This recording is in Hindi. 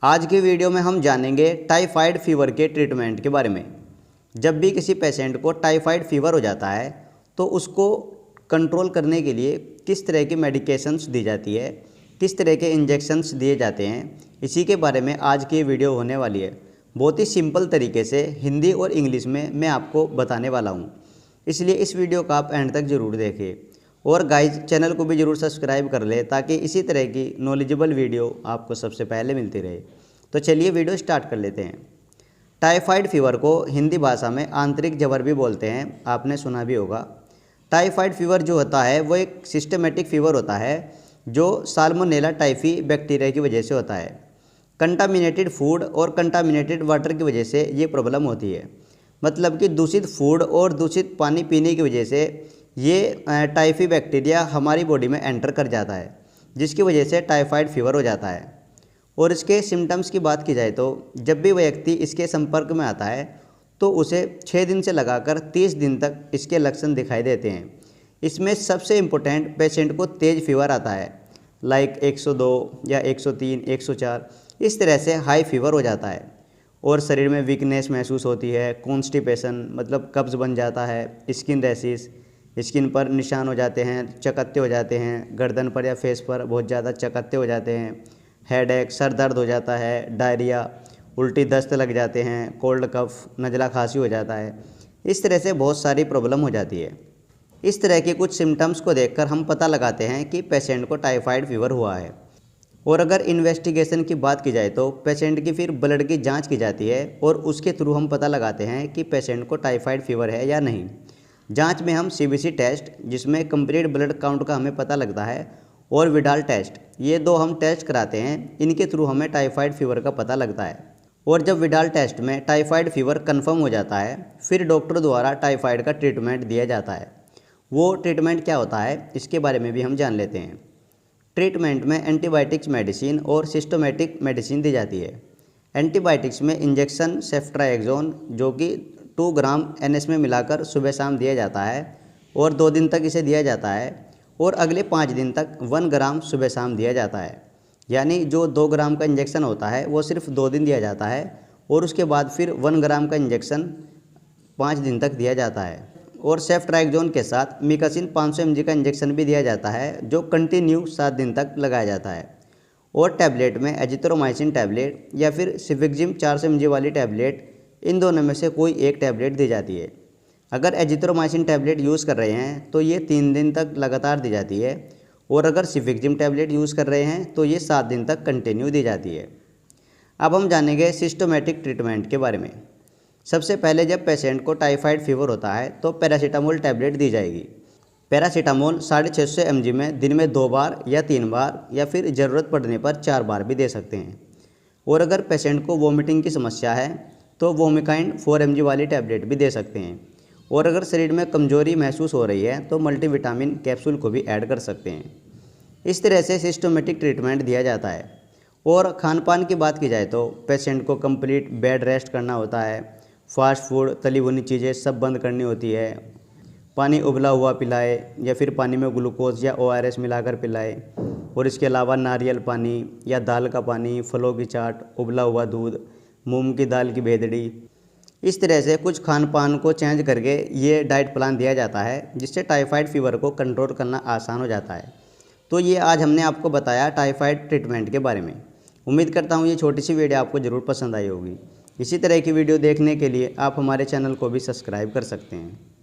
आज की वीडियो में हम जानेंगे टाइफाइड फीवर के ट्रीटमेंट के बारे में। जब भी किसी पेशेंट को टाइफाइड फीवर हो जाता है तो उसको कंट्रोल करने के लिए किस तरह की मेडिकेशंस दी जाती है, किस तरह के इंजेक्शंस दिए जाते हैं, इसी के बारे में आज की वीडियो होने वाली है। बहुत ही सिंपल तरीके से हिंदी और इंग्लिश में मैं आपको बताने वाला हूँ, इसलिए इस वीडियो का आप एंड तक ज़रूर देखें। और गाइज, चैनल को भी ज़रूर सब्सक्राइब कर ले ताकि इसी तरह की नॉलेजेबल वीडियो आपको सबसे पहले मिलती रहे। तो चलिए वीडियो स्टार्ट कर लेते हैं। टाइफाइड फीवर को हिंदी भाषा में आंतरिक ज्वर भी बोलते हैं, आपने सुना भी होगा। टाइफाइड फीवर जो होता है वो एक सिस्टमेटिक फीवर होता है जो साल्मोनेला टाइफी बैक्टीरिया की वजह से होता है। कंटामिनेटेड फूड और कंटामिनेटेड वाटर की वजह से ये प्रॉब्लम होती है। मतलब कि दूषित फूड और दूषित पानी पीने की वजह से ये टाइफी बैक्टीरिया हमारी बॉडी में एंटर कर जाता है, जिसकी वजह से टाइफाइड फीवर हो जाता है। और इसके सिम्टम्स की बात की जाए तो जब भी व्यक्ति इसके संपर्क में आता है तो उसे 6 दिन से लगाकर 30 दिन तक इसके लक्षण दिखाई देते हैं। इसमें सबसे इम्पोर्टेंट पेशेंट को तेज़ फीवर आता है, लाइक 102 या 103, 104, इस तरह से हाई फीवर हो जाता है। और शरीर में वीकनेस महसूस होती है, कॉन्स्टिपेशन मतलब कब्ज़ बन जाता है, स्किन रैशेस, स्किन पर निशान हो जाते हैं, चकत्ते हो जाते हैं, गर्दन पर या फेस पर बहुत ज़्यादा चकत्ते हो जाते हैं, हेडेक, सर दर्द हो जाता है, डायरिया, उल्टी दस्त लग जाते हैं, कोल्ड कफ, नज़ला खांसी हो जाता है। इस तरह से बहुत सारी प्रॉब्लम हो जाती है। इस तरह के कुछ सिम्टम्स को देखकर हम पता लगाते हैं कि पेशेंट को टाइफाइड फीवर हुआ है। और अगर इन्वेस्टिगेशन की बात की जाए तो पेशेंट की फिर ब्लड की जांच की जाती है और उसके थ्रू हम पता लगाते हैं कि पेशेंट को टाइफाइड फीवर है या नहीं। जांच में हम सीबीसी टेस्ट, जिसमें कंप्लीट ब्लड काउंट का हमें पता लगता है, और विडाल टेस्ट, ये दो हम टेस्ट कराते हैं। इनके थ्रू हमें टाइफाइड फीवर का पता लगता है। और जब विडाल टेस्ट में टाइफाइड फीवर कंफर्म हो जाता है फिर डॉक्टर द्वारा टाइफाइड का ट्रीटमेंट दिया जाता है। वो ट्रीटमेंट क्या होता है इसके बारे में भी हम जान लेते हैं। ट्रीटमेंट में एंटीबायोटिक्स मेडिसिन और सिस्टोमेटिक मेडिसिन दी जाती है। एंटीबायोटिक्स में इंजेक्शन सेफ्ट्राएक्सोन जो कि 2 ग्राम एनएस में मिलाकर सुबह शाम दिया जाता है और 2 दिन तक इसे दिया जाता है। और अगले 5 दिन तक 1 ग्राम सुबह शाम दिया जाता है। यानी जो 2 ग्राम का इंजेक्शन होता है वो सिर्फ 2 दिन दिया जाता है और उसके बाद फिर 1 ग्राम का इंजेक्शन 5 दिन तक दिया जाता है। और सेफ्ट्राएक्सोन के साथ मिकासिन 500 mg का इंजेक्शन भी दिया जाता है जो कंटिन्यू 7 दिन तक लगाया जाता है। और टैबलेट में एजिथ्रोमाइसिन टैबलेट या फिर सिफिक्जिम 400 mg वाली टैबलेट, इन दोनों में से कोई एक टैबलेट दी जाती है। अगर एजिथ्रोमाइसिन टैबलेट यूज़ कर रहे हैं तो ये 3 दिन तक लगातार दी जाती है, और अगर सिफिक्जिम टैबलेट यूज़ कर रहे हैं तो ये 7 दिन तक कंटिन्यू दी जाती है। अब हम जानेंगे सिस्टोमेटिक ट्रीटमेंट के बारे में। सबसे पहले जब पेशेंट को टाइफाइड फीवर होता है तो पैरासीटामोल टैबलेट दी जाएगी। पैरासीटामोल 650 mg में दिन में 2 बार या 3 बार या फिर ज़रूरत पड़ने पर 4 बार भी दे सकते हैं। और अगर पेशेंट को वोमिटिंग की समस्या है तो वोमिकाइन 4 mg वाली टैबलेट भी दे सकते हैं। और अगर शरीर में कमजोरी महसूस हो रही है तो मल्टीविटामिन कैप्सूल को भी ऐड कर सकते हैं। इस तरह से सिस्टमेटिक ट्रीटमेंट दिया जाता है। और खान पान की बात की जाए तो पेशेंट को कंप्लीट बेड रेस्ट करना होता है। फास्ट फूड, तली भुनी चीज़ें सब बंद करनी होती है। पानी उबला हुआ पिलाए या फिर पानी में ग्लूकोज या ORS मिलाकर पिलाए। और इसके अलावा नारियल पानी या दाल का पानी, फलों की चाट, उबला हुआ दूध, मूंग की दाल की भेदड़ी, इस तरह से कुछ खान पान को चेंज करके ये डाइट प्लान दिया जाता है, जिससे टाइफाइड फीवर को कंट्रोल करना आसान हो जाता है। तो ये आज हमने आपको बताया टाइफाइड ट्रीटमेंट के बारे में। उम्मीद करता हूँ ये छोटी सी वीडियो आपको ज़रूर पसंद आई होगी। इसी तरह की वीडियो देखने के लिए आप हमारे चैनल को भी सब्सक्राइब कर सकते हैं।